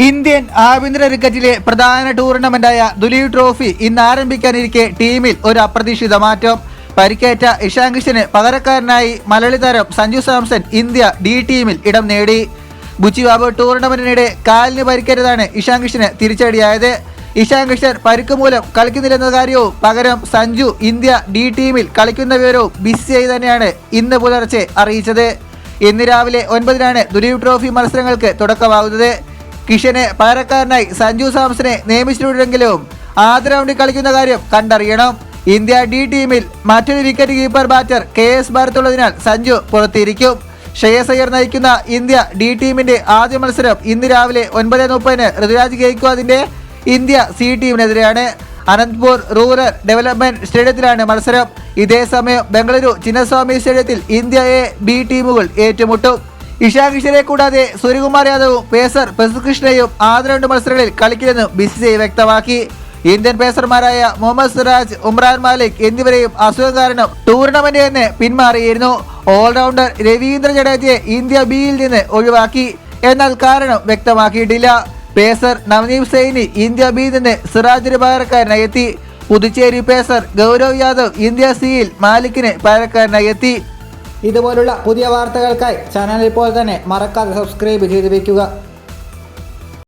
Indian ആഭ്യന്തര ക്രിക്കറ്റിലെ പ്രധാന ടൂർണമെന്റായ ദുലീപ് ട്രോഫി ഇന്ന് ആരംഭിക്കാനിരിക്കെ ടീമിൽ ഒരു അപ്രതീക്ഷിത മാറ്റം. പരിക്കേറ്റ ഇഷാൻ കിഷന് പകരക്കാരനായി മലയാളി താരം സഞ്ജു സാംസൺ ഇന്ത്യ ഡി ടീമിൽ ഇടം നേടി. ബുച്ചിബാബു ടൂർണമെന്റിനിടെ കാലിന് പരിക്കേറ്റതാണ് ഇഷാൻ കിഷന് തിരിച്ചടിയായത്. ഇഷാൻ കിഷൻ പരിക്ക് മൂലം കളിക്കുന്നില്ലെന്ന കാര്യവും പകരം സഞ്ജു ഇന്ത്യ ഡി ടീമിൽ കളിക്കുന്ന വിവരവും ബിസിയായി തന്നെയാണ് ഇന്ന് പുലർച്ചെ അറിയിച്ചത്. ഇന്ന് രാവിലെ 9-നാണ് ദുലീപ് ട്രോഫി മത്സരങ്ങൾക്ക് തുടക്കമാകുന്നത്. കിഷനെ പകരക്കാരനായി സഞ്ജു സാംസനെ നിയമിച്ചിട്ടുണ്ടെങ്കിലും ആദ്യ റൗണ്ടിൽ കളിക്കുന്ന കാര്യം കണ്ടറിയണം. ഇന്ത്യ ഡി ടീമിൽ മറ്റൊരു വിക്കറ്റ് കീപ്പർ ബാറ്റർ KS ഭാരത്തുള്ളതിനാൽ സഞ്ജു പുറത്തിരിക്കും. ശ്രേയസ് അയ്യർ നയിക്കുന്ന ഇന്ത്യ ഡി ടീമിന്റെ ആദ്യ മത്സരം ഇന്ന് രാവിലെ 9:30-ന് ഋതുരാജ് ഗെയ്ക്വാദിന്റെ ഇന്ത്യ സി ടീമിനെതിരെയാണ്. അനന്ത്പൂർ റൂറൽ ഡെവലപ്മെന്റ് സ്റ്റേഡിയത്തിലാണ് മത്സരം. ഇതേസമയം ബംഗളൂരു ചിന്നസ്വാമി സ്റ്റേഡിയത്തിൽ ഇന്ത്യ എ ബി ടീമുകൾ ഏറ്റുമുട്ടും. ഇഷാൻ കിഷനെ കൂടാതെ സൂര്യകുമാർ യാദവും പേസർ പ്രസിദ്ധ് കൃഷ്ണയും ആദ്യ രണ്ട് മത്സരങ്ങളിൽ കളിക്കില്ലെന്ന് BCCI വ്യക്തമാക്കി. ഇന്ത്യൻ പേസർമാരായ മുഹമ്മദ് സിറാജ്, ഉമ്രാൻ മാലിക് എന്നിവരെയും അസുഖം കാരണം ടൂർണമെന്റിൽ നിന്ന് പിന്മാറിയിരുന്നു. ഓൾറൗണ്ടർ രവീന്ദ്ര ജഡേജയെ ഇന്ത്യ ബിയിൽ നിന്ന് ഒഴിവാക്കി. എന്നാൽ കാരണം വ്യക്തമാക്കിയിട്ടില്ല. പേസർ നവനീത് സൈനി ഇന്ത്യ ബിയിൽ നിന്ന് സിറാജിന് പകരക്കാരനായി എത്തി. പുതുച്ചേരി പേസർ ഗൗരവ് യാദവ് ഇന്ത്യ സിയിൽ മാലിക്കിന് പകരക്കാരനായി എത്തി. ഇതുപോലുള്ള പുതിയ വാർത്തകൾക്കായി ചാനൽ ഇപ്പോൾ തന്നെ മറക്കാതെ സബ്സ്ക്രൈബ് ചെയ്ത് വയ്ക്കുക.